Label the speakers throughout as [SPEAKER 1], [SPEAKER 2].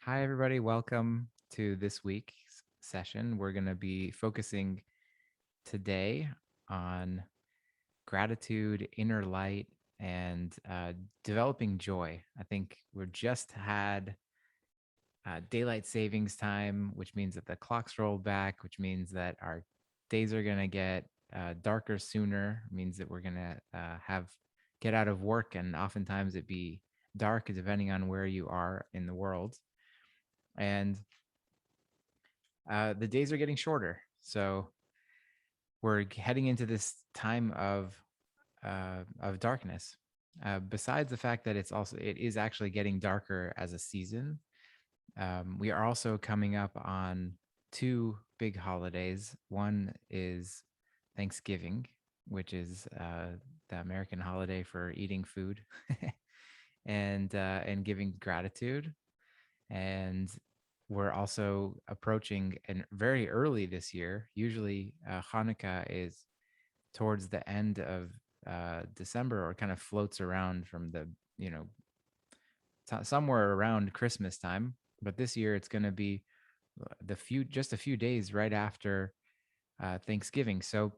[SPEAKER 1] Hi, everybody. Welcome to this week's session. We're going to be focusing today on gratitude, inner light, and developing joy. I think we're just had daylight savings time, which means that the clocks rolled back, which means that our days are going to get darker sooner, means that we're going to have get out of work and oftentimes it be dark depending on where you are in the world. And the days are getting shorter. So we're heading into this time of darkness. Besides the fact that it is actually getting darker as a season, we are also coming up on two big holidays. One is Thanksgiving, which is the American holiday for eating food and giving gratitude. And we're also approaching, and very early this year. Usually, Hanukkah is towards the end of December, or kind of floats around from the somewhere around Christmas time. But this year, it's going to be just a few days right after Thanksgiving. So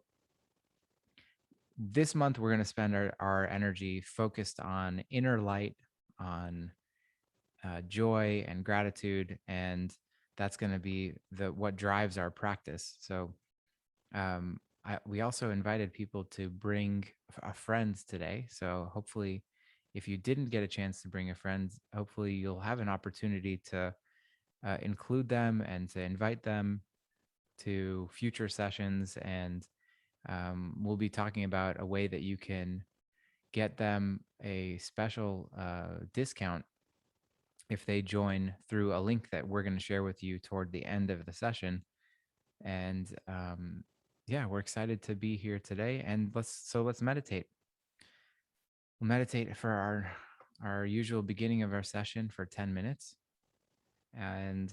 [SPEAKER 1] this month, we're going to spend our energy focused on inner light, on joy and gratitude, and that's going to be the what drives our practice. So we also invited people to bring friends today. So hopefully, if you didn't get a chance to bring a friend, hopefully you'll have an opportunity to include them and to invite them to future sessions. And we'll be talking about a way that you can get them a special discount if they join through a link that we're going to share with you toward the end of the session. And yeah, we're excited to be here today. And let's meditate. We'll meditate for our usual beginning of our session for 10 minutes. And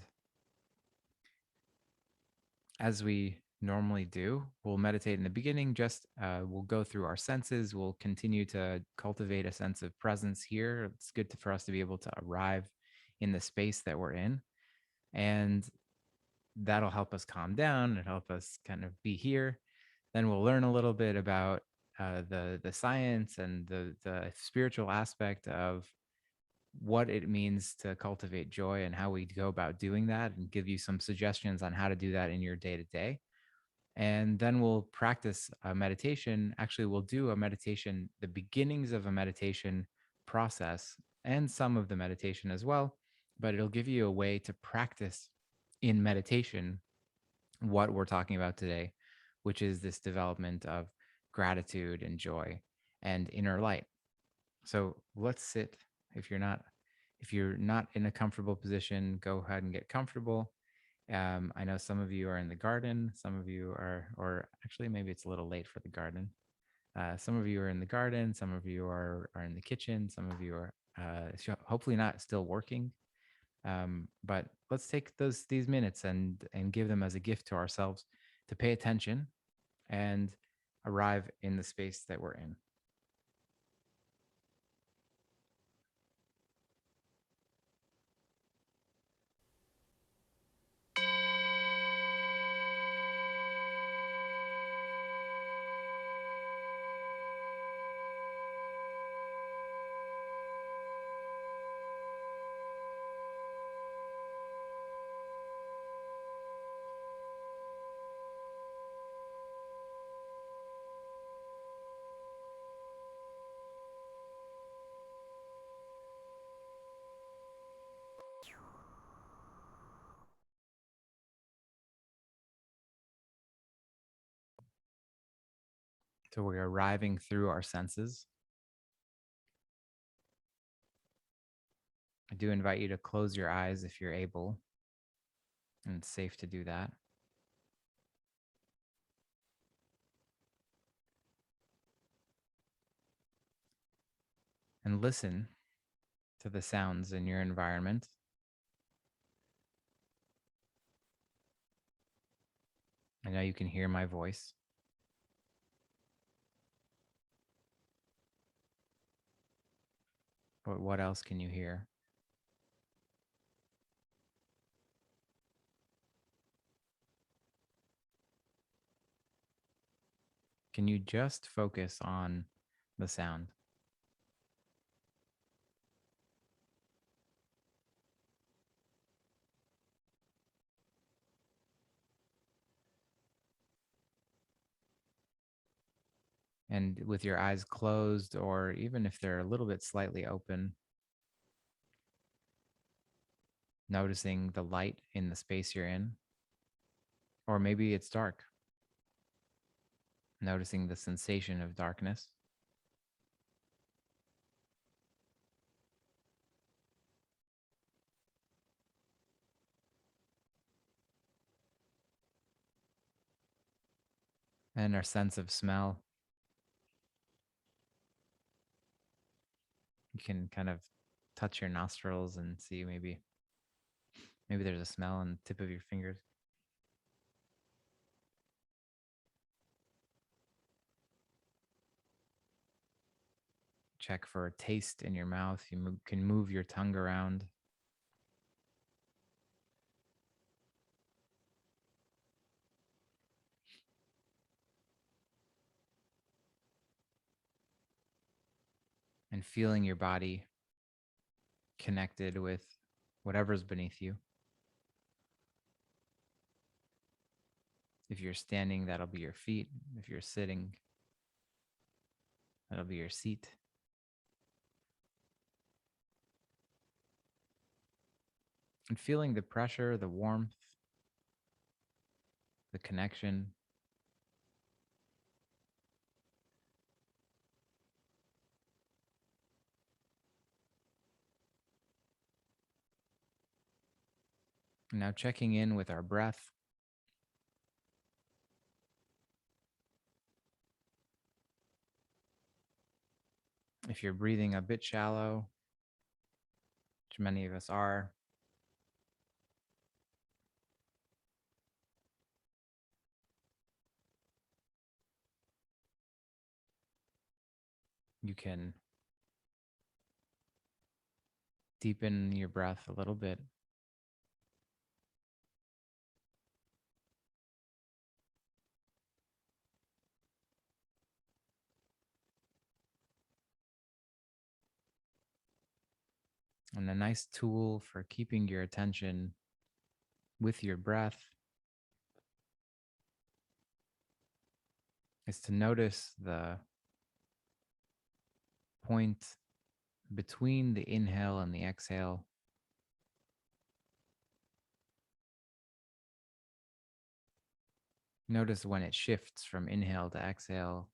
[SPEAKER 1] as we normally do, we'll meditate in the beginning. Just we'll go through our senses. We'll continue to cultivate a sense of presence here. It's good for us to be able to arrive in the space that we're in. And that'll help us calm down and help us kind of be here. Then we'll learn a little bit about the science and the spiritual aspect of what it means to cultivate joy and how we go about doing that, and give you some suggestions on how to do that in your day to day. And then we'll practice a meditation. Actually, we'll do a meditation, the beginnings of a meditation process, and some of the meditation as well. But it'll give you a way to practice in meditation what we're talking about today, which is this development of gratitude and joy and inner light. So let's sit. If you're not in a comfortable position, go ahead and get comfortable. I know some of you are in the garden. Some of you are, or actually, maybe it's a little late for the garden. Some of you are in the garden. Some of you are in the kitchen. Some of you are hopefully not still working. But let's take these minutes and give them as a gift to ourselves to pay attention and arrive in the space that we're in. So we're arriving through our senses. I do invite you to close your eyes if you're able, and it's safe to do that. And listen to the sounds in your environment. I know you can hear my voice. But what else can you hear? Can you just focus on the sound? And with your eyes closed, or even if they're a little bit slightly open, noticing the light in the space you're in, or maybe it's dark, noticing the sensation of darkness, and our sense of smell. You can kind of touch your nostrils and see maybe there's a smell on the tip of your fingers. Check for a taste in your mouth. Can move your tongue around and feeling your body connected with whatever's beneath you. If you're standing, that'll be your feet. If you're sitting, that'll be your seat. And feeling the pressure, the warmth, the connection. And now checking in with our breath. If you're breathing a bit shallow, which many of us are, you can deepen your breath a little bit. And a nice tool for keeping your attention with your breath is to notice the point between the inhale and the exhale. Notice when it shifts from inhale to exhale.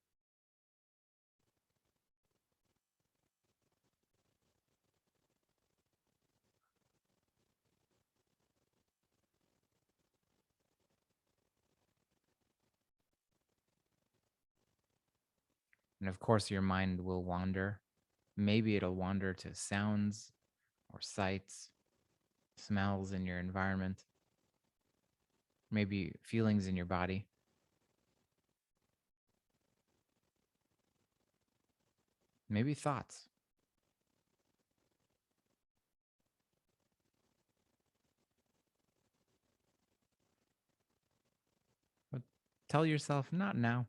[SPEAKER 1] And of course, your mind will wander. Maybe it'll wander to sounds or sights, smells in your environment, maybe feelings in your body, maybe thoughts. But tell yourself, not now,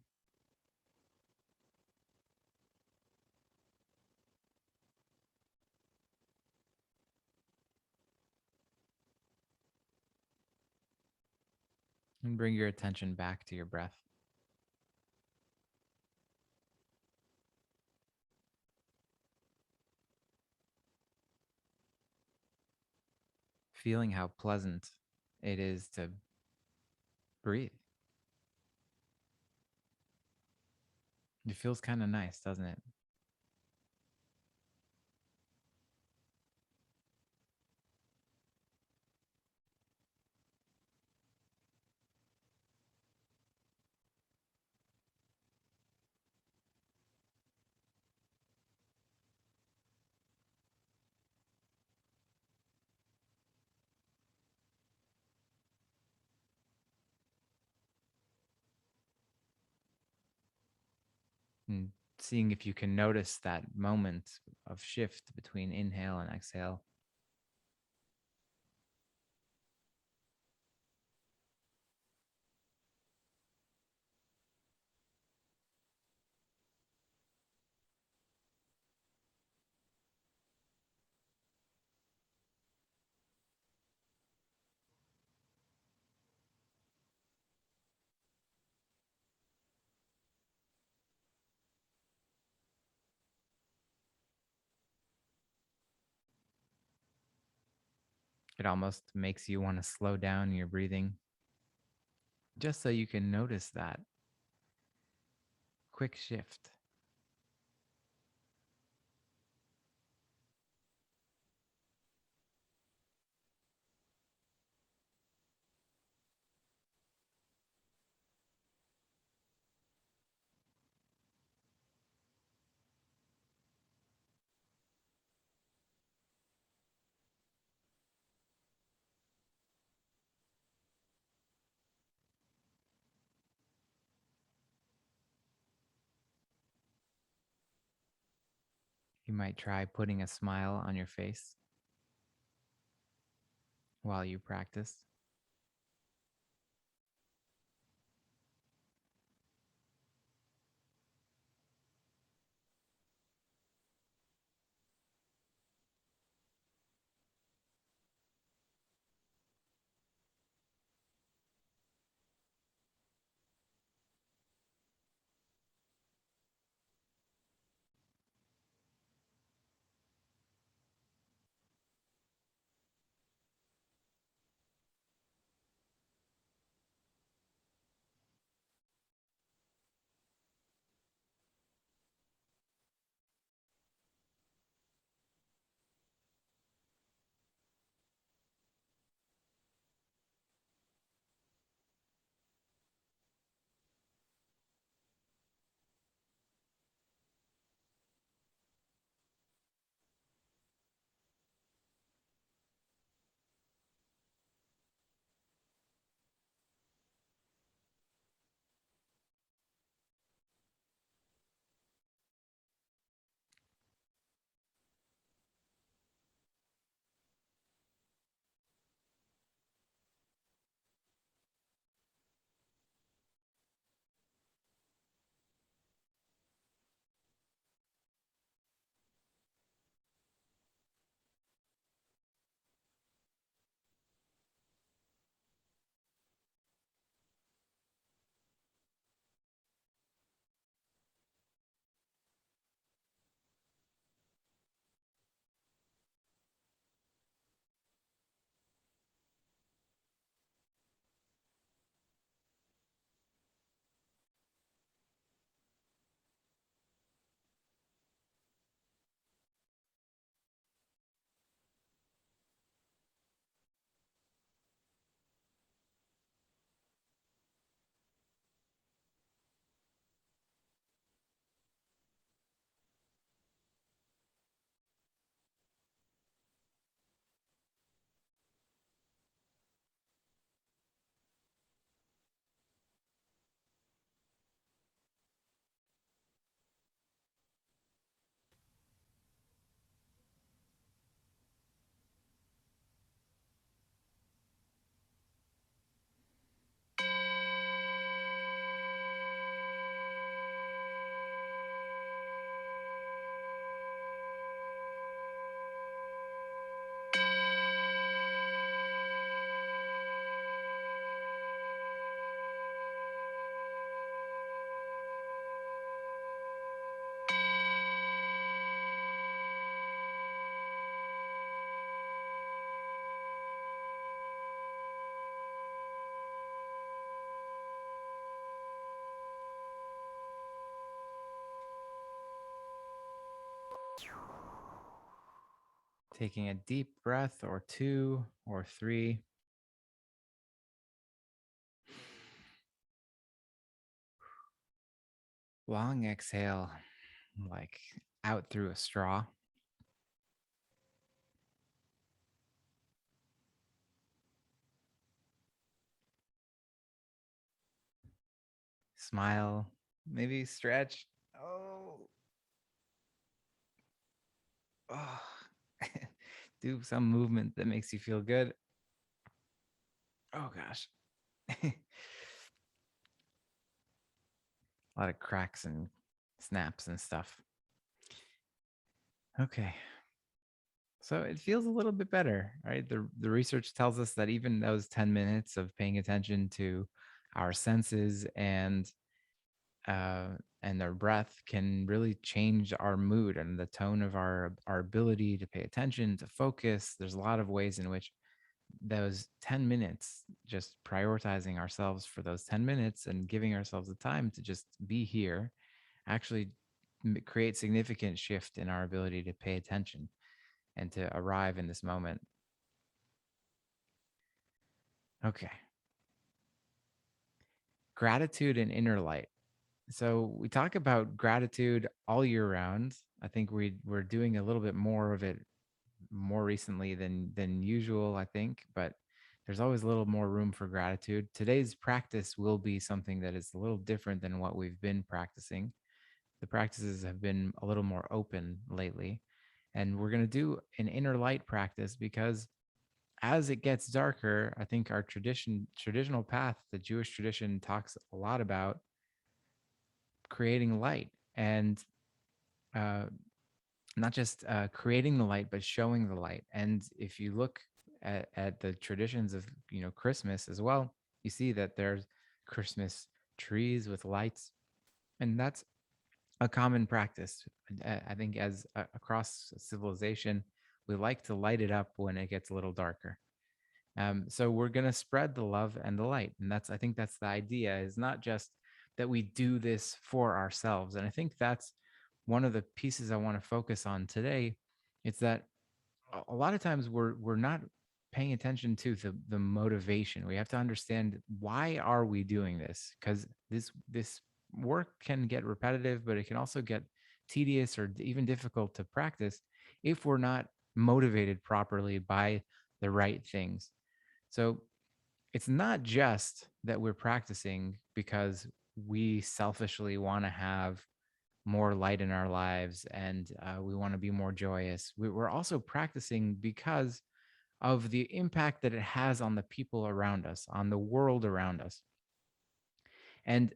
[SPEAKER 1] and bring your attention back to your breath. Feeling how pleasant it is to breathe. It feels kind of nice, doesn't it? And seeing if you can notice that moment of shift between inhale and exhale. It almost makes you want to slow down your breathing just so you can notice that quick shift. You might try putting a smile on your face while you practice. Taking a deep breath or two or three. Long exhale, like out through a straw. Smile, maybe stretch. Oh, oh. Do some movement that makes you feel good. Oh gosh. A lot of cracks and snaps and stuff. Okay. So it feels a little bit better, right? The research tells us that even those 10 minutes of paying attention to our senses uh and our breath can really change our mood and the tone of our ability to pay attention, to focus. There's a lot of ways in which those 10 minutes, just prioritizing ourselves for those 10 minutes and giving ourselves the time to just be here, actually create significant shift in our ability to pay attention and to arrive in this moment. Okay. Gratitude and inner light. So we talk about gratitude all year round. I think we're doing a little bit more of it more recently than usual, I think, but there's always a little more room for gratitude. Today's practice will be something that is a little different than what we've been practicing. The practices have been a little more open lately, and we're going to do an inner light practice because as it gets darker, I think our traditional path, the Jewish tradition talks a lot about creating light and uh, not just creating the light, but showing the light. And if you look at the traditions of Christmas as well, you see that there's Christmas trees with lights, and that's a common practice. I think as across civilization, we like to light it up when it gets a little darker. So we're going to spread the love and the light. And I think that's the idea, is not just that we do this for ourselves. And I think that's one of the pieces I want to focus on today. It's that a lot of times we're not paying attention to the motivation. We have to understand, why are we doing this? Because this work can get repetitive, but it can also get tedious or even difficult to practice if we're not motivated properly by the right things. So it's not just that we're practicing because we selfishly want to have more light in our lives and we want to be more joyous. We're also practicing because of the impact that it has on the people around us, on the world around us. And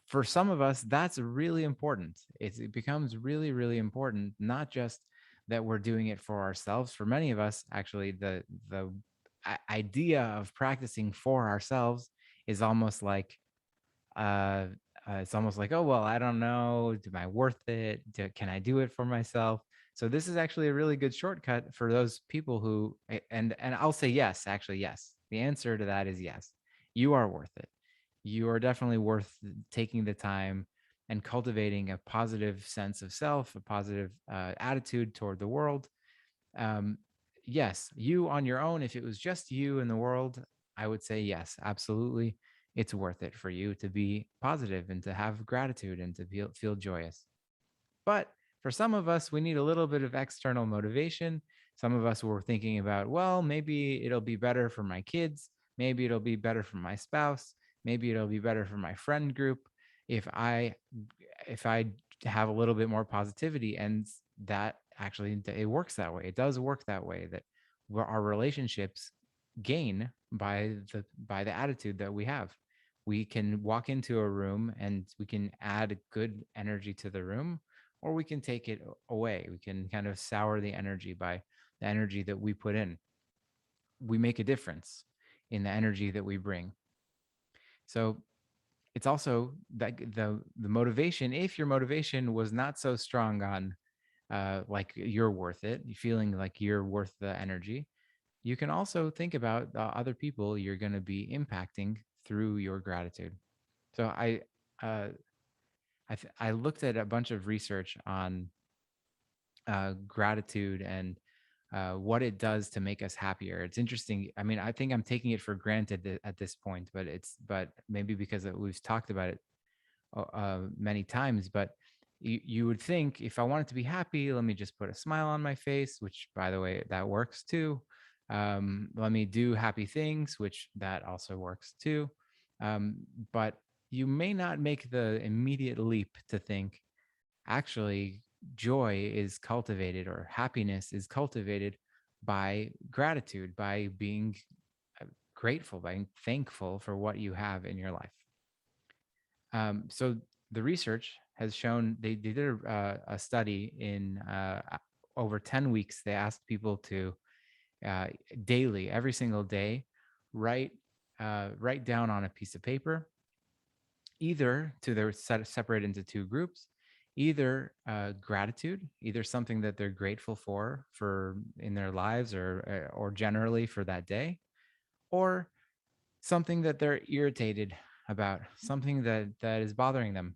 [SPEAKER 1] for some of us, that's really important. It becomes really, really important, not just that we're doing it for ourselves. For many of us, actually, the idea of practicing for ourselves is almost like uh, it's almost like, oh well, I don't know, am I worth it? Can I do it for myself? So this is actually a really good shortcut for those people who, and I'll say yes, actually yes. The answer to that is yes. You are worth it. You are definitely worth taking the time and cultivating a positive sense of self, a positive attitude toward the world. um, yes, you on your own, if it was just you in the world, I would say yes, absolutely. It's worth it for you to be positive and to have gratitude and to feel joyous. But for some of us, we need a little bit of external motivation. Some of us were thinking about, well, maybe it'll be better for my kids. Maybe it'll be better for my spouse. Maybe it'll be better for my friend group if I have a little bit more positivity. And that actually, it works that way. It does work that way, that where our relationships gain by the attitude that we have. We can walk into a room and we can add good energy to the room, or we can take it away. We can kind of sour the energy by the energy that we put in. We make a difference in the energy that we bring. So it's also that the motivation, if your motivation was not so strong on like you're worth it, feeling like you're worth the energy, you can also think about the other people you're going to be impacting through your gratitude. So uh, I looked at a bunch of research on gratitude and what it does to make us happier. It's interesting. I mean, I think I'm taking it for granted at this point, but maybe because we've talked about it many times. But you would think, if I wanted to be happy, let me just put a smile on my face, which, by the way, that works too. Let me do happy things, which that also works too. Um, but you may not make the immediate leap to think, actually, joy is cultivated, or happiness is cultivated by gratitude, by being grateful, by being thankful for what you have in your life. So the research has shown, they did a study in over 10 weeks. They asked people to uh, daily, every single day, write write down on a piece of paper, either to, they're set separate into two groups, either gratitude, either something that they're grateful for in their lives or generally for that day, or something that they're irritated about, something that is bothering them.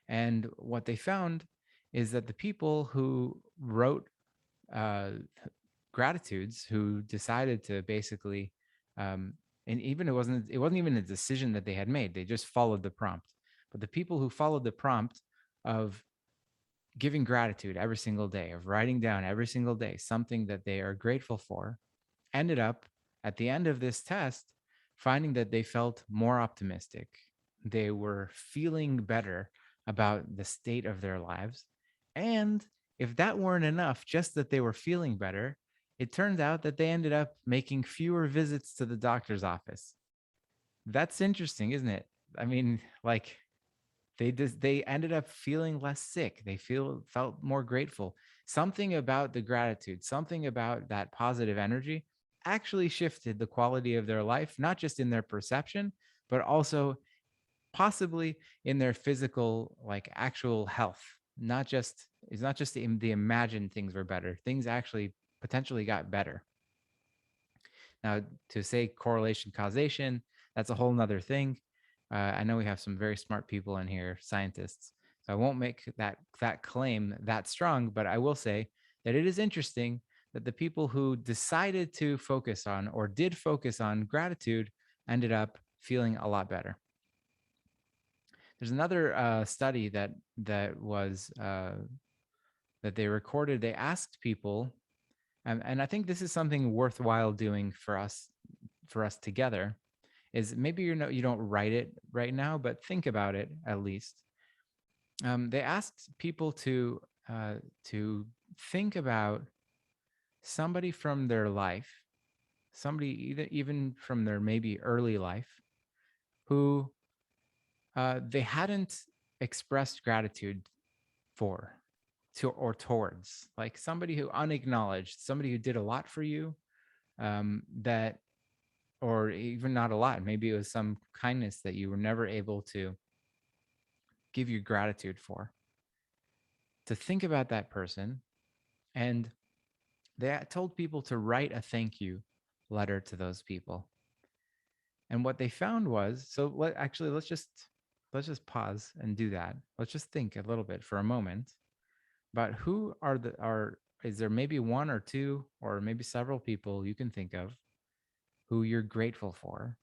[SPEAKER 1] And what they found is that the people who wrote uh, gratitudes, who decided to basically, um, and even it wasn't even a decision that they had made. They just followed the prompt. But the people who followed the prompt of giving gratitude every single day, of writing down every single day something that they are grateful for, ended up at the end of this test finding that they felt more optimistic. They were feeling better about the state of their lives. And if that weren't enough, just that they were feeling better, it turned out that they ended up making fewer visits to the doctor's office. That's interesting, isn't it? I mean, like they ended up feeling less sick. They felt more grateful. Something about the gratitude, something about that positive energy actually shifted the quality of their life, not just in their perception, but also possibly in their physical, like actual health. Not just It's not just the imagined things were better. Things actually potentially got better. Now, to say correlation causation, that's a whole nother thing. I know we have some very smart people in here, scientists. So I won't make that claim that strong, but I will say that it is interesting that the people who decided to focus on or did focus on gratitude ended up feeling a lot better. There's another study that they recorded. They asked people, and I think this is something worthwhile doing for us together, is maybe you don't write it right now, but think about it at least. They asked people to think about somebody from their life, somebody even from their maybe early life, who they hadn't expressed gratitude for to or towards, like somebody who unacknowledged, somebody who did a lot for you, that or even not a lot. Maybe it was some kindness that you were never able to give your gratitude for. To think about that person, and they told people to write a thank you letter to those people. And what they found was, so let's just pause and do that. Let's just think a little bit for a moment about who are is there maybe one or two or maybe several people you can think of who you're grateful for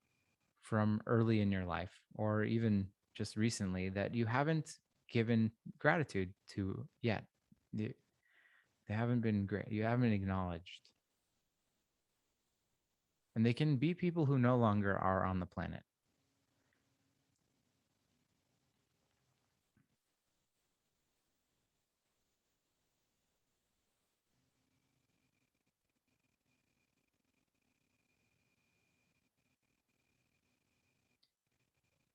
[SPEAKER 1] from early in your life or even just recently that you haven't given gratitude to yet. They haven't been great. You haven't acknowledged. And they can be people who no longer are on the planet.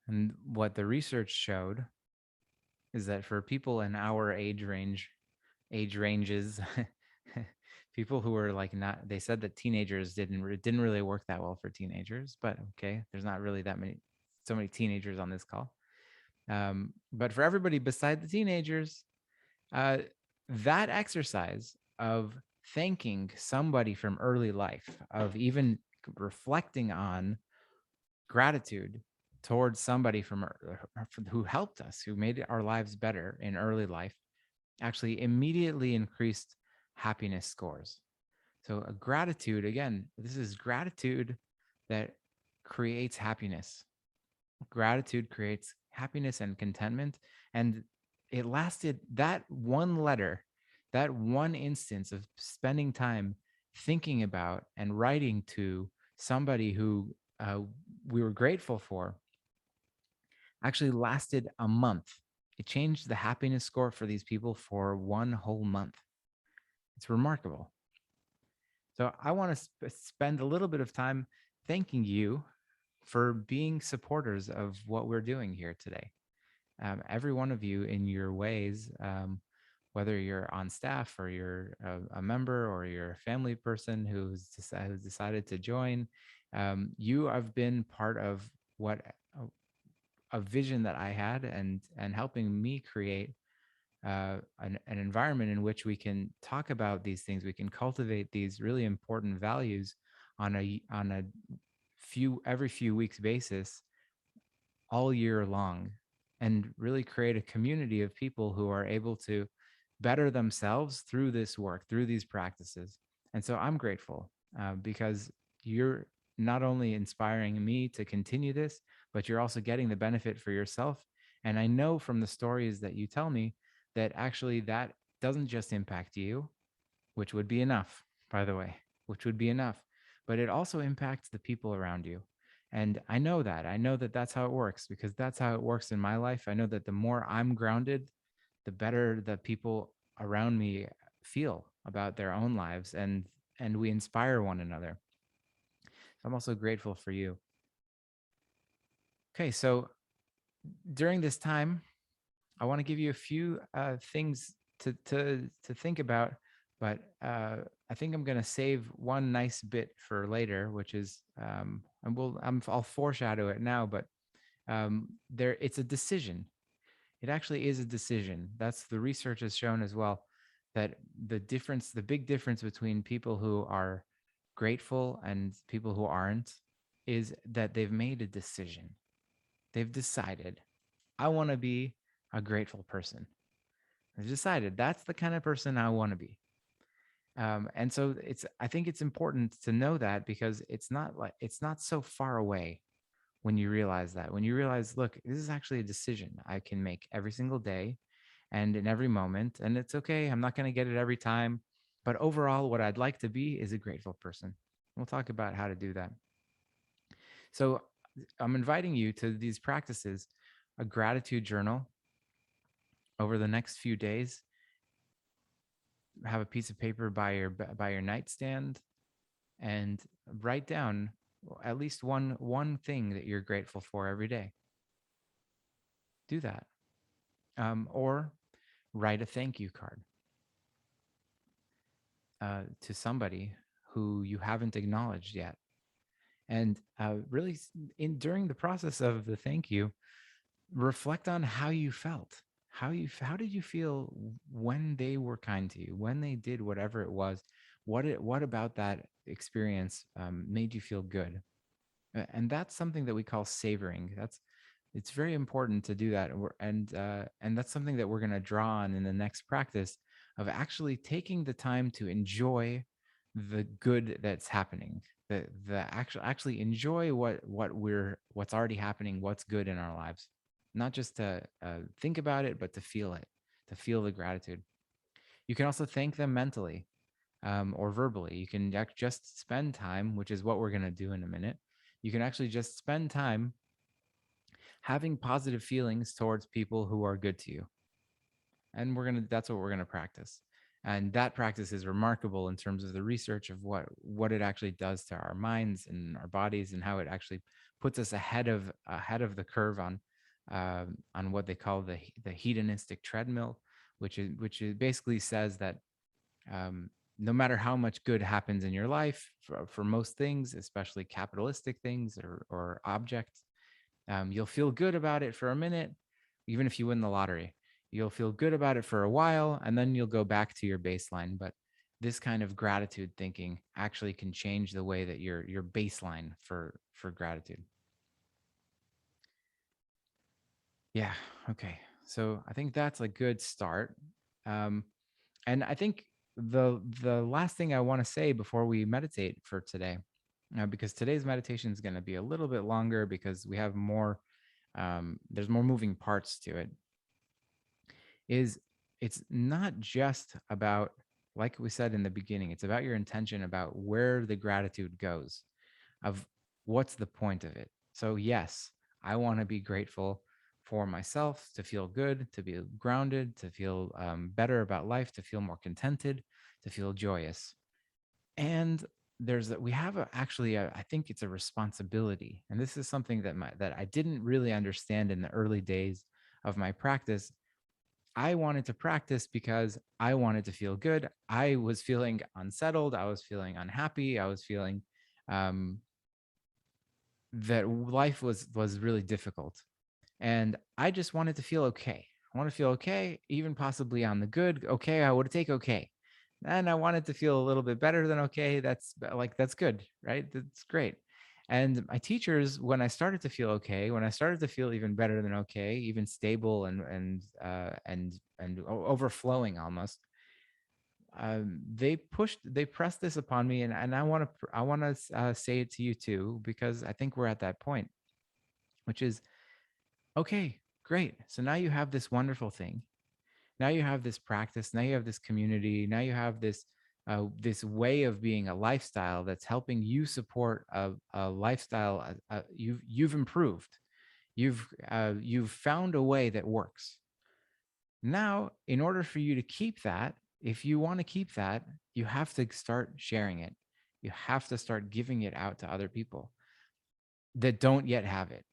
[SPEAKER 1] And what the research showed is that for people in our age ranges, people who were like not, they said that teenagers didn't really work that well for teenagers, but okay, there's not really so many teenagers on this call. But for everybody beside the teenagers, uh, that exercise of thanking somebody from early life, of even reflecting on gratitude towards somebody who helped us, who made our lives better in early life, actually immediately increased happiness scores. So a gratitude, again, this is gratitude that creates happiness. Gratitude creates happiness and contentment. And it lasted, that one letter, that one instance of spending time thinking about and writing to somebody who we were grateful for, actually lasted a month. It changed the happiness score for these people for one whole month. It's remarkable. So I want to spend a little bit of time thanking you for being supporters of what we're doing here today. Every one of you in your ways, whether you're on staff or you're a member or you're a family person who's decided to join, you have been part of what a vision that I had and helping me create an environment in which we can talk about these things. We can cultivate these really important values on a every few weeks basis all year long, and really create a community of people who are able to better themselves through this work, through these practices. And so I'm grateful because you're not only inspiring me to continue this, but you're also getting the benefit for yourself. And I know from the stories that you tell me that actually that doesn't just impact you, which would be enough, by the way, which would be enough, but it also impacts the people around you. And I know that. I know that that's how it works because that's how it works in my life. I know that the more I'm grounded, the better the people around me feel about their own lives, and we inspire one another. So I'm also grateful for you. Okay, so during this time, I want to give you a few things to think about, but I think I'm going to save one nice bit for later, which is I'll foreshadow it now, but there it's a decision. It actually is a decision. That's the research has shown as well, that the big difference between people who are grateful and people who aren't is that they've made a decision. They've decided, I want to be a grateful person. I've decided that's the kind of person I want to be. And so I think it's important to know that because it's not so far away when you realize that. When you realize, look, this is actually a decision I can make every single day and in every moment. And it's okay. I'm not going to get it every time. But overall, what I'd like to be is a grateful person. We'll talk about how to do that. So I'm inviting you to these practices, a gratitude journal over the next few days. Have a piece of paper by your nightstand and write down at least one thing that you're grateful for every day. Do that. Or write a thank you card to somebody who you haven't acknowledged yet. And really, in during the process of the thank you, reflect on how you felt. How did you feel when they were kind to you, when they did whatever it was? What about that experience made you feel good? And that's something that we call savoring. It's very important to do that, and that's something that we're going to draw on in the next practice of actually taking the time to enjoy the good that's happening, the actually enjoy what's already happening, what's good in our lives, not just to think about it, but to feel it, to feel the gratitude. You can also thank them mentally or verbally. You can just spend time, which is what we're going to do in a minute. You can actually just spend time having positive feelings towards people who are good to you. And that's what we're going to practice. And that practice is remarkable in terms of the research of what it actually does to our minds and our bodies, and how it actually puts us ahead of the curve on what they call the hedonistic treadmill, which is basically says that no matter how much good happens in your life for most things, especially capitalistic things or objects, you'll feel good about it for a minute, even if you win the lottery. You'll feel good about it for a while, and then you'll go back to your baseline. But this kind of gratitude thinking actually can change the way that your baseline for gratitude. Yeah. Okay. So I think that's a good start. Um, and I think the last thing I want to say before we meditate for today, because today's meditation is going to be a little bit longer because we have more there's more moving parts to it, is it's not just about, like we said in the beginning, it's about your intention about where the gratitude goes, of what's the point of it. So yes, I want to be grateful for myself, to feel good, to be grounded, to feel better about life, to feel more contented, to feel joyous. And we have I think it's a responsibility, and this is something that I didn't really understand in the early days of my practice. I wanted to practice because I wanted to feel good. I was feeling unsettled. I was feeling unhappy. I was feeling um, that life was really difficult, and I just wanted to feel okay. I want to feel okay, even possibly on the good. Okay, I would take okay. And I wanted to feel a little bit better than okay. That's good, right? That's great. And my teachers, when I started to feel okay, when I started to feel even better than okay, even stable and overflowing almost, they pressed this upon me, and I want to say it to you too, because I think we're at that point, which is okay, great. So now you have this wonderful thing. Now you have this practice. Now you have this community. Now you have this way of being, a lifestyle that's helping you support a lifestyle. You've improved. You've found a way that works. Now, in order for you to keep that, if you want to keep that, you have to start sharing it. You have to start giving it out to other people that don't yet have it.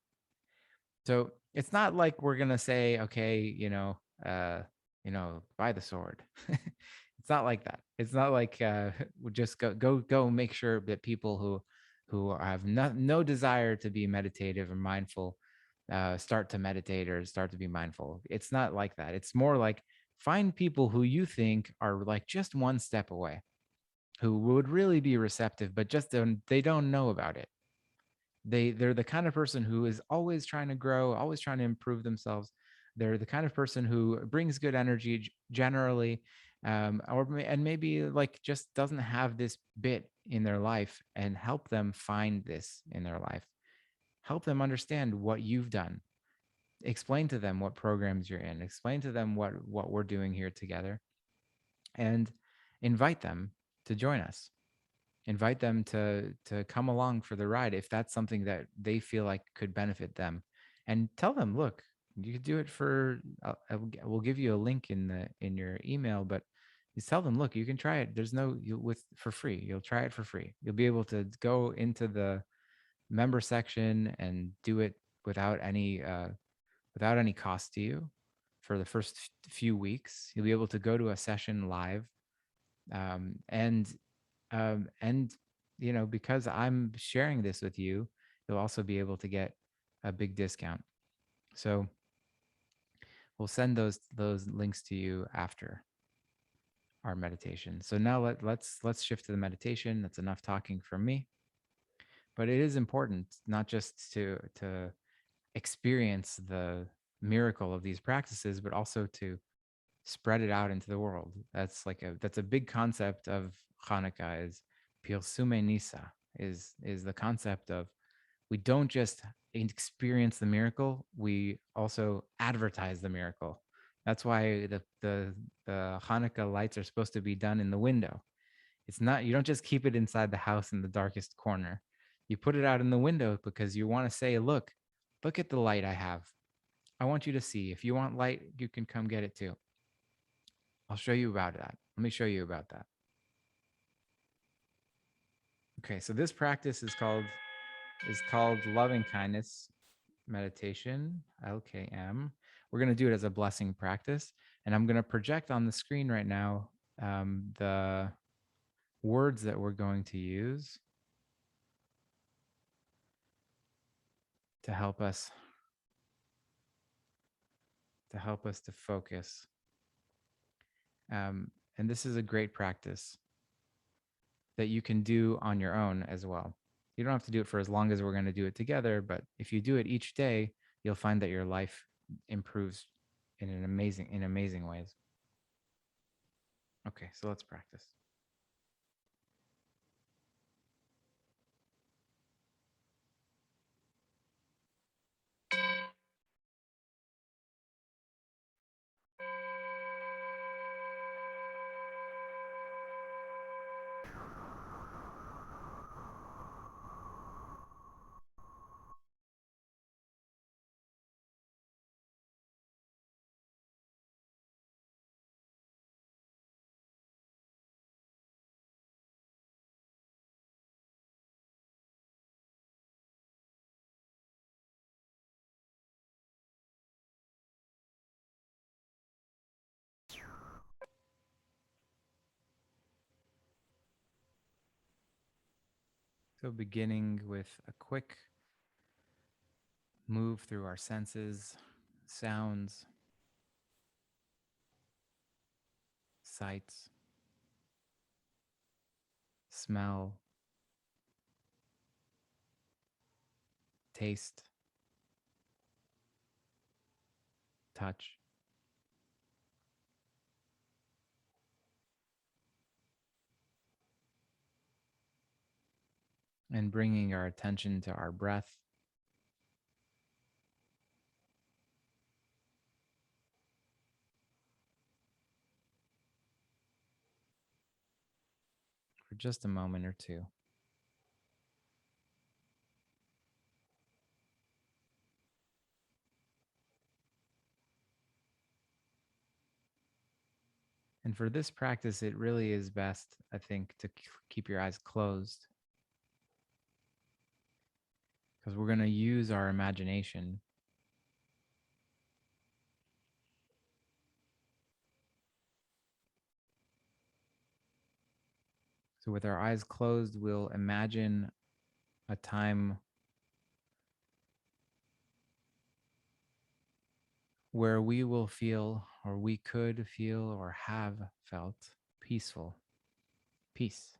[SPEAKER 1] So it's not like we're gonna say, okay, buy the sword. It's not like that. It's not like we just go make sure that people who have no desire to be meditative or mindful start to meditate or start to be mindful. It's not like that. It's more like find people who you think are like just one step away, who would really be receptive, but they don't know about it. They're the kind of person who is always trying to grow, always trying to improve themselves. They're the kind of person who brings good energy generally, and maybe like just doesn't have this bit in their life, and help them find this in their life. Help them understand what you've done. Explain to them what programs you're in. Explain to them what we're doing here together, and invite them to join us. Invite them to come along for the ride if that's something that they feel like could benefit them, and tell them, look, you could do it for we'll give you a link in your email, but just tell them, look, you can try it. There's no you with for free. You'll try it for free. You'll be able to go into the member section and do it without any cost to you for the first few weeks. You'll be able to go to a session live, and because I'm sharing this with you, you'll also be able to get a big discount. So we'll send those links to you after our meditation. So now let's shift to the meditation. That's enough talking from me. But it is important not just to experience the miracle of these practices, but also to spread it out into the world. That's a big concept of Hanukkah, is Pilsume Nisa, is the concept of, we don't just experience the miracle, we also advertise the miracle. That's why the Hanukkah lights are supposed to be done in the window. It's not, you don't just keep it inside the house in the darkest corner. You put it out in the window because you want to say, look at the light I have. I want you to see. If you want light, you can come get it too. I'll show you about that. Let me show you about that. Okay, so this practice is called loving kindness meditation, LKM. We're going to do it as a blessing practice, and I'm going to project on the screen right now the words that we're going to use to help us to focus. And this is a great practice that you can do on your own as well. You don't have to do it for as long as we're going to do it together, but if you do it each day, you'll find that your life improves in amazing ways. Okay, so let's practice. So beginning with a quick move through our senses, sounds, sights, smell, taste, touch, and bringing our attention to our breath for just a moment or two. And for this practice, it really is best, I think, to keep your eyes closed because we're going to use our imagination. So, with our eyes closed, we'll imagine a time where we will feel, or we could feel, or have felt peaceful, peace.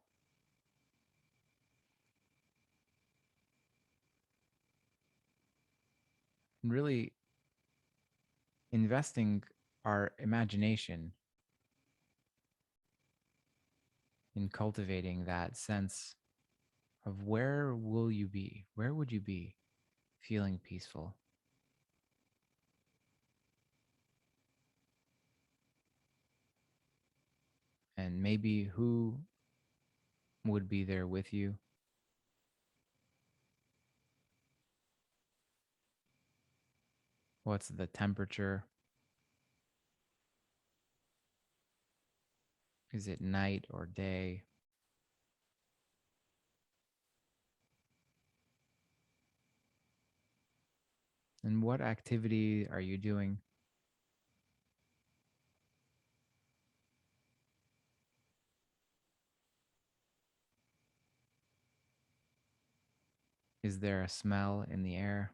[SPEAKER 1] And really investing our imagination in cultivating that sense of where will you be? Where would you be feeling peaceful? And maybe who would be there with you? What's the temperature? Is it night or day? And what activity are you doing? Is there a smell in the air?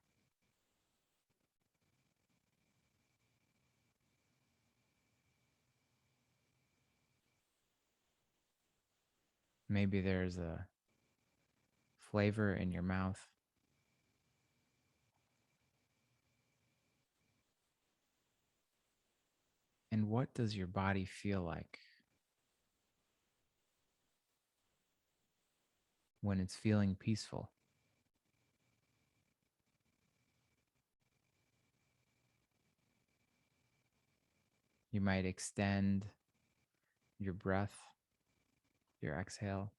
[SPEAKER 1] Maybe there's a flavor in your mouth. And what does your body feel like when it's feeling peaceful? You might extend your breath, your exhale,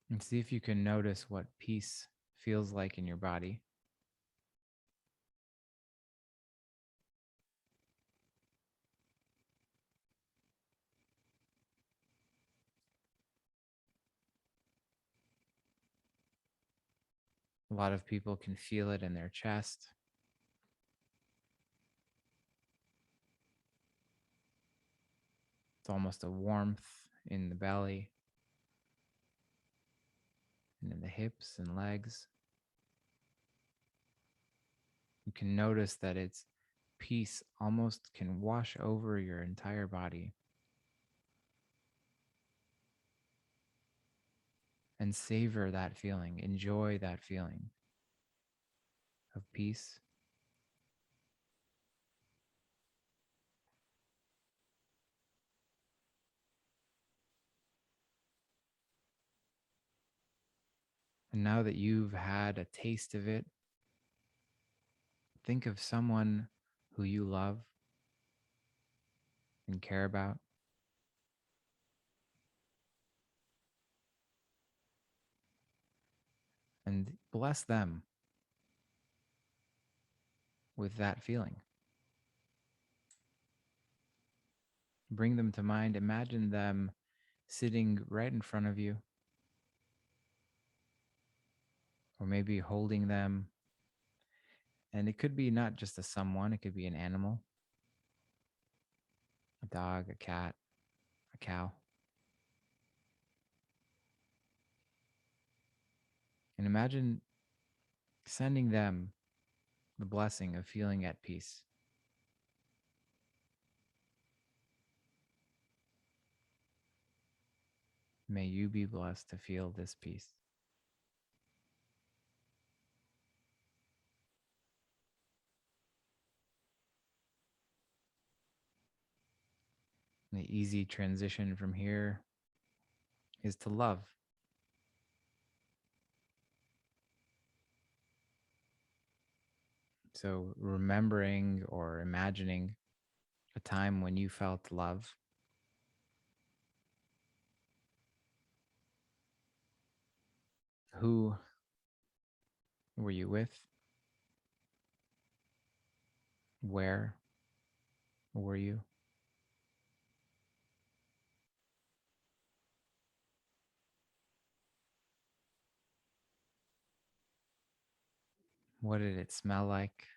[SPEAKER 1] and see if you can notice what peace feels like in your body. A lot of people can feel it in their chest. It's almost a warmth in the belly and in the hips and legs. You can notice that its peace almost can wash over your entire body, and savor that feeling, enjoy that feeling of peace. And now that you've had a taste of it, think of someone who you love and care about, and bless them with that feeling. Bring them to mind. Imagine them sitting right in front of you, or maybe holding them. And it could be not just a someone, it could be an animal, a dog, a cat, a cow. And imagine sending them the blessing of feeling at peace. May you be blessed to feel this peace. And the easy transition from here is to love. So, remembering or imagining a time when you felt love. Who were you with? Where were you? What did it smell like?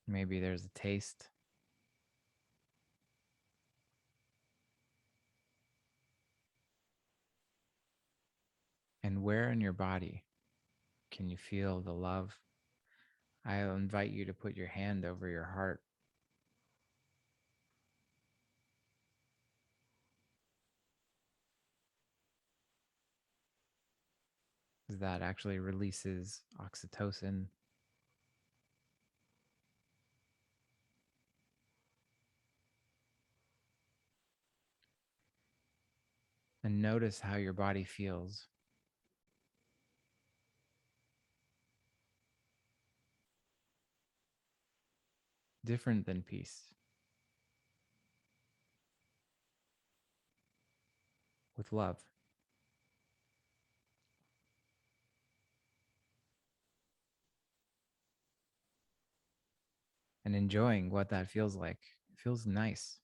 [SPEAKER 1] Maybe there's a taste. And where in your body can you feel the love? I'll invite you to put your hand over your heart, because that actually releases oxytocin. And notice how your body feels, different than peace, with love. And enjoying what that feels like. It feels nice.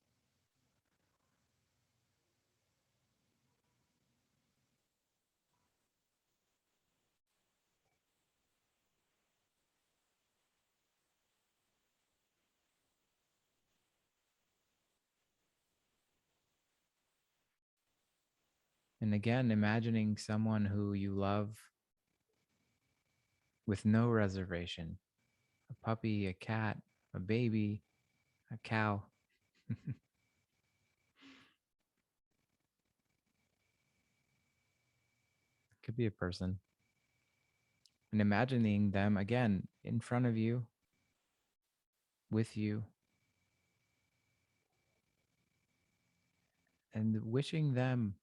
[SPEAKER 1] And again, imagining someone who you love with no reservation, a puppy, a cat, a baby, a cow. Could be a person. And imagining them again in front of you, with you, and wishing them,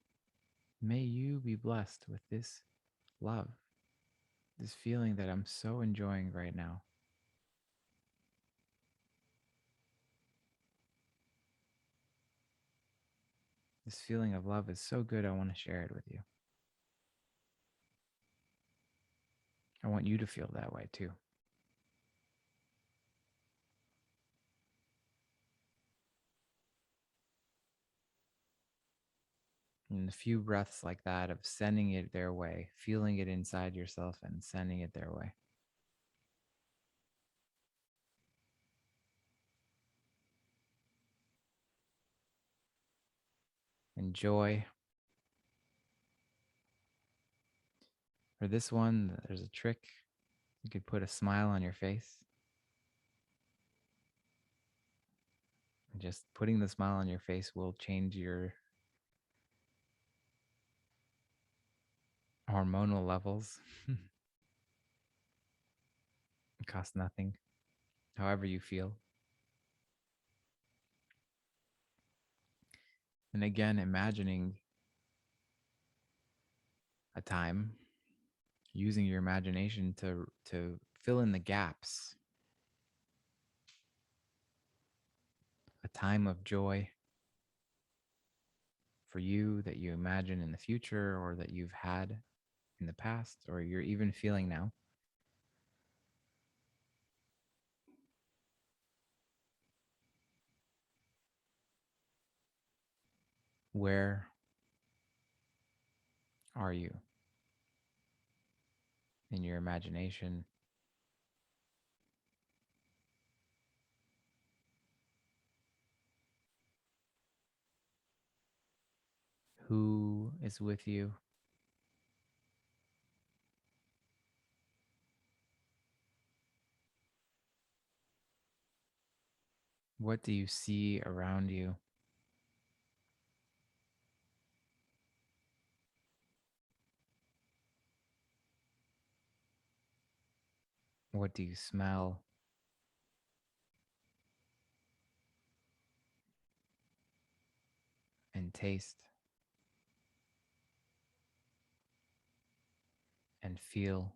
[SPEAKER 1] may you be blessed with this love, this feeling that I'm so enjoying right now. This feeling of love is so good, I want to share it with you. I want you to feel that way too. And a few breaths like that of sending it their way, feeling it inside yourself and sending it their way. Enjoy. For this one, there's a trick. You could put a smile on your face. And just putting the smile on your face will change your hormonal levels. It costs nothing, however you feel. And again, imagining a time using your imagination to fill in the gaps, a time of joy for you that you imagine in the future or that you've had in the past or you're even feeling now. Where are you in your imagination? Who is with you? What do you see around you? What do you smell and taste and feel?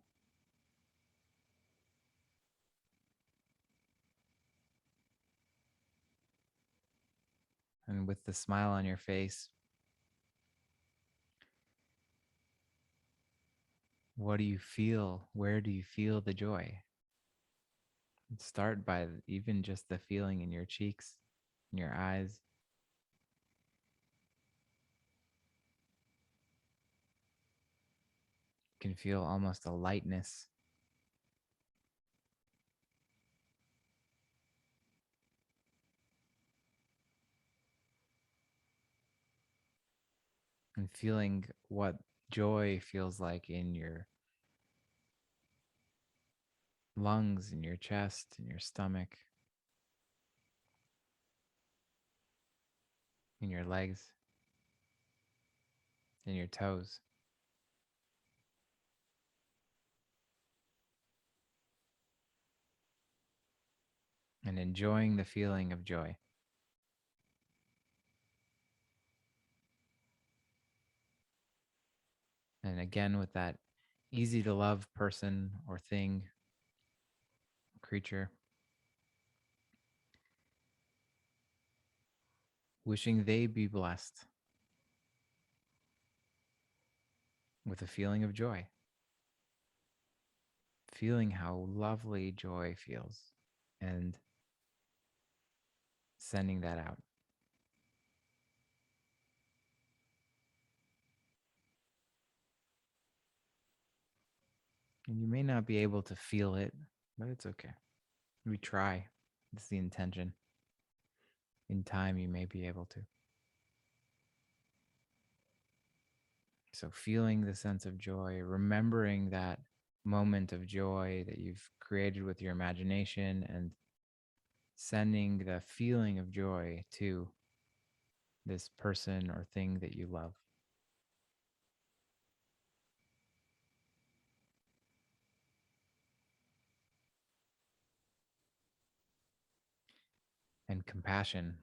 [SPEAKER 1] And with the smile on your face, what do you feel? Where do you feel the joy? Start by even just the feeling in your cheeks, in your eyes. You can feel almost a lightness and feeling what joy feels like in your lungs, in your chest, in your stomach, in your legs, in your toes, and enjoying the feeling of joy. And again, with that easy to love person or thing, creature, wishing they be blessed with a feeling of joy, feeling how lovely joy feels, and sending that out. And you may not be able to feel it, but it's okay. We try. It's the intention. In time, you may be able to. So, feeling the sense of joy, remembering that moment of joy that you've created with your imagination, and sending the feeling of joy to this person or thing that you love. And compassion.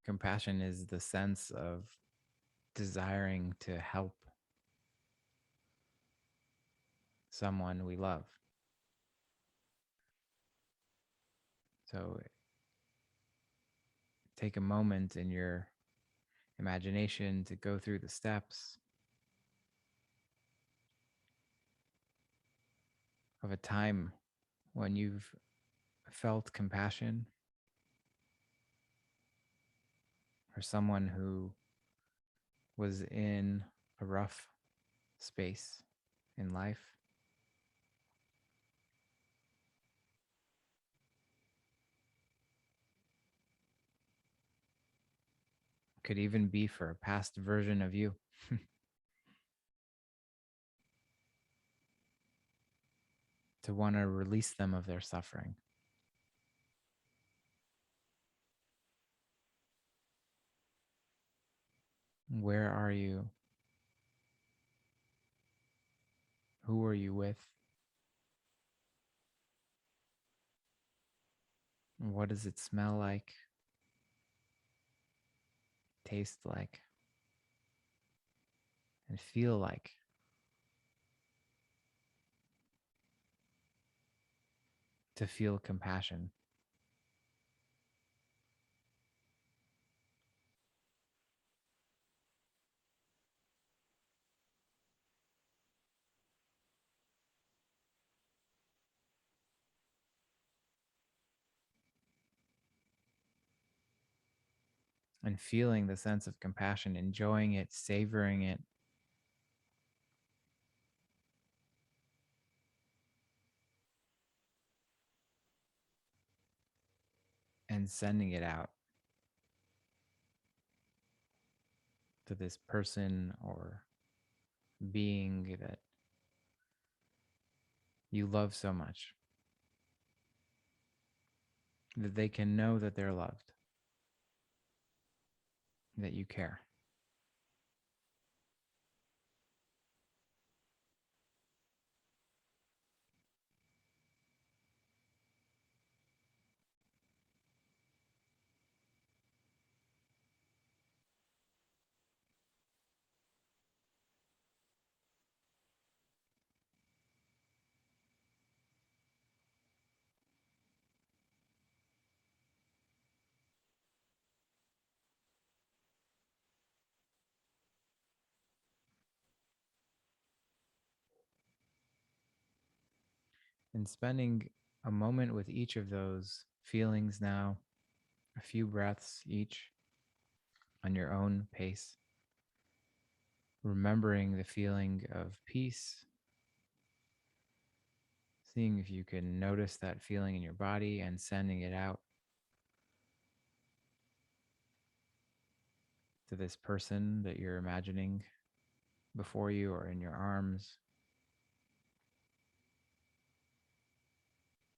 [SPEAKER 1] Compassion is the sense of desiring to help someone we love. So, take a moment in your imagination to go through the steps of a time when you've felt compassion for someone who was in a rough space in life. Could even be for a past version of you. To want to release them of their suffering. Where are you? Who are you with? What does it smell like? Taste like? And feel like? To feel compassion. And feeling the sense of compassion, enjoying it, savoring it. and sending it out to this person or being that you love so much that they can know that they're loved, that you care. And spending a moment with each of those feelings now, a few breaths each on your own pace, remembering the feeling of peace, seeing if you can notice that feeling in your body and sending it out to this person that you're imagining before you or in your arms.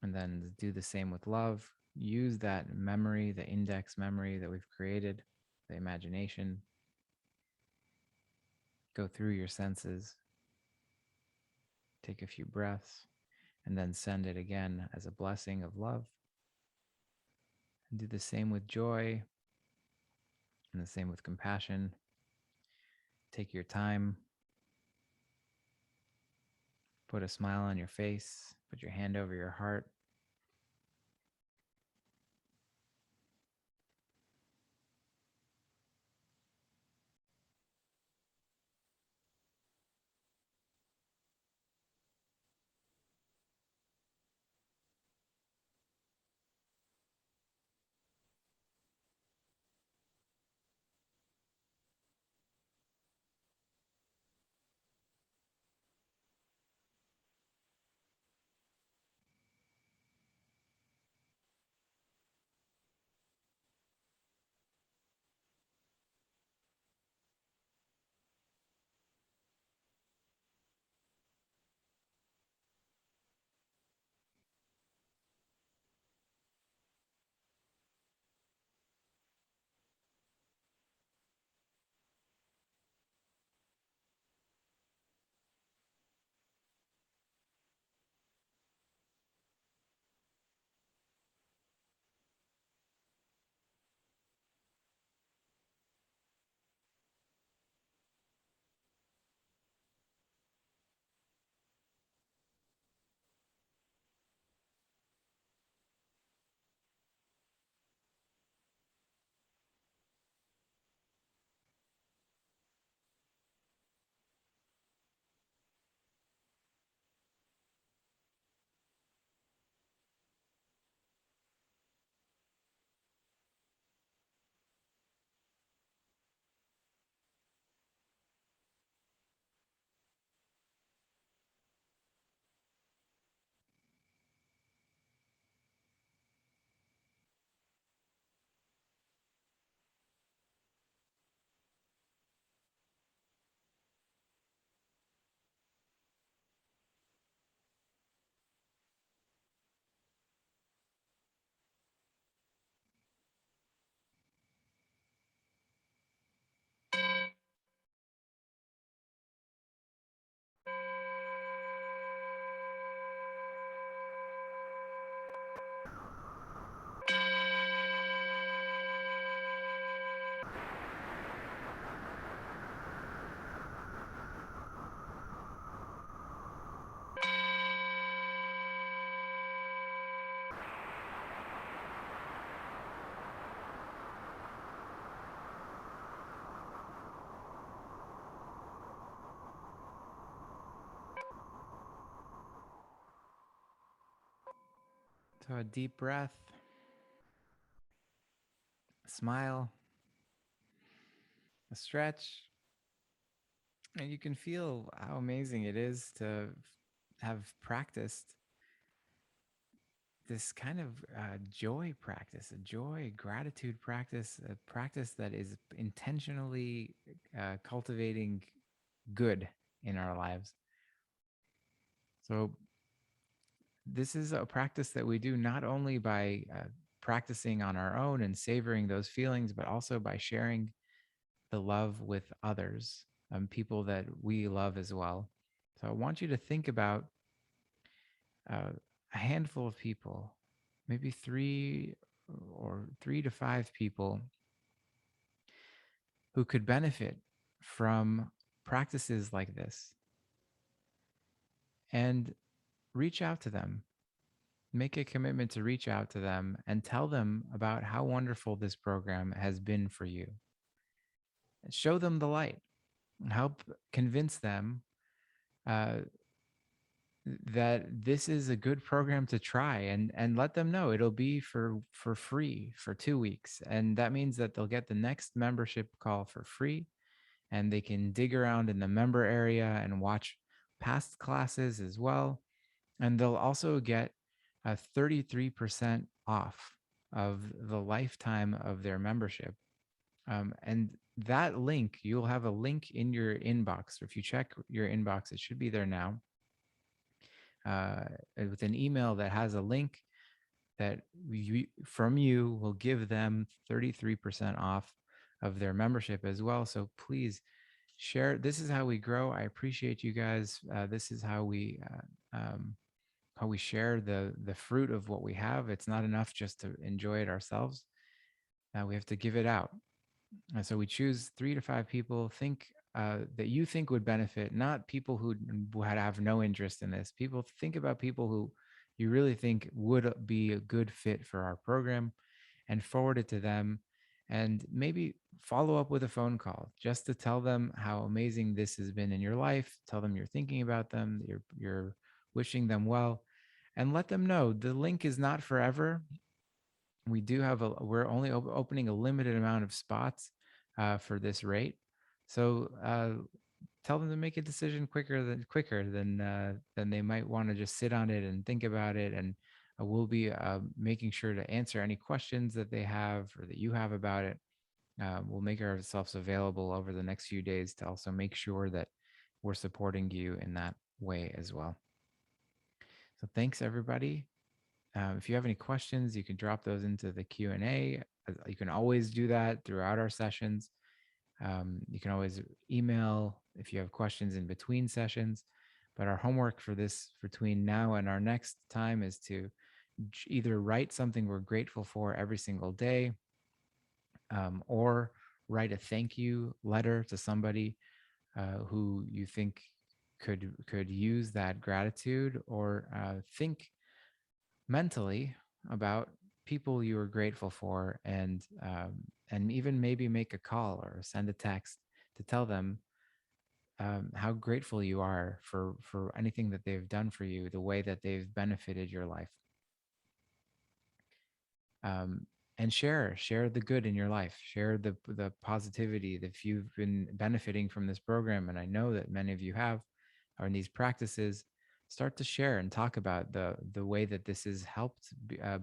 [SPEAKER 1] And then do the same with love. Use that memory, the index memory that we've created, the imagination. Go through your senses, take a few breaths, and then send it again as a blessing of love. And do the same with joy and the same with compassion. Take your time, put a smile on your face, put your hand over your heart. So a deep breath, a smile, a stretch, and you can feel how amazing it is to have practiced this kind of joy practice, a joy gratitude practice, a practice that is intentionally cultivating good in our lives. So this is a practice that we do not only by practicing on our own and savoring those feelings, but also by sharing the love with others, people that we love as well. So I want you to think about uh, a handful of people, maybe three to five people who could benefit from practices like this, and reach out to them. Make a commitment to reach out to them and tell them about how wonderful this program has been for you. Show them the light. Help convince them uh, that this is a good program to try, and let them know it'll be for free for 2 weeks, and that means that they'll get the next membership call for free, and they can dig around in the member area and watch past classes as well, and they'll also get a 33% off of the lifetime of their membership. And that link, you'll have a link in your inbox. Or if you check your inbox, it should be there now, uh, with an email that has a link that from you will give them 33% off of their membership as well. So please share. This is how we grow. I appreciate you guys. This is how we share the fruit of what we have. It's not enough just to enjoy it ourselves. We have to give it out. And so we choose 3 to 5 people that you think would benefit, not people who would have no interest in this. Think about people who you really think would be a good fit for our program, and forward it to them. And maybe follow up with a phone call just to tell them how amazing this has been in your life. Tell them you're thinking about them, you're wishing them well, and let them know the link is not forever. We're only opening a limited amount of spots for this rate. So tell them to make a decision quicker than they might want to just sit on it and think about it. And we'll be making sure to answer any questions that they have or that you have about it. We'll make ourselves available over the next few days to also make sure that we're supporting you in that way as well. So thanks, everybody. If you have any questions, you can drop those into the Q&A. You can always do that throughout our sessions. You can always email if you have questions in between sessions. But our homework for this between now and our next time is to either write something we're grateful for every single day, or write a thank you letter to somebody who you think could use that gratitude, or think mentally about people you are grateful for, and even maybe make a call or send a text to tell them how grateful you are for anything that they've done for you, the way that they've benefited your life. um, and share the good in your life, share the positivity that if you've been benefiting from this program, and I know that many of you have, or in these practices. Start to share and talk about the way that this has helped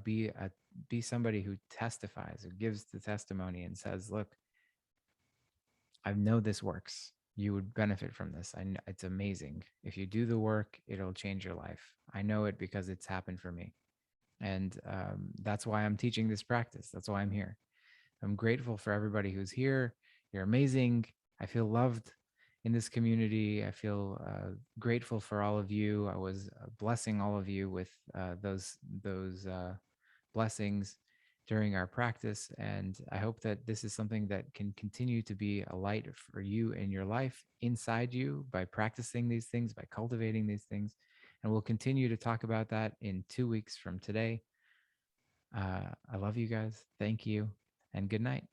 [SPEAKER 1] be somebody who testifies, who gives the testimony and says, look, I know this works. You would benefit from this. It's amazing. If you do the work, it'll change your life. I know it because it's happened for me. And that's why I'm teaching this practice. That's why I'm here. I'm grateful for everybody who's here. You're amazing. I feel loved in this community. I feel grateful for all of you. I was blessing all of you with those blessings during our practice, and I hope that this is something that can continue to be a light for you in your life, inside you, by practicing these things, by cultivating these things. And we'll continue to talk about that in 2 weeks from today. I love you guys. Thank you, and good night.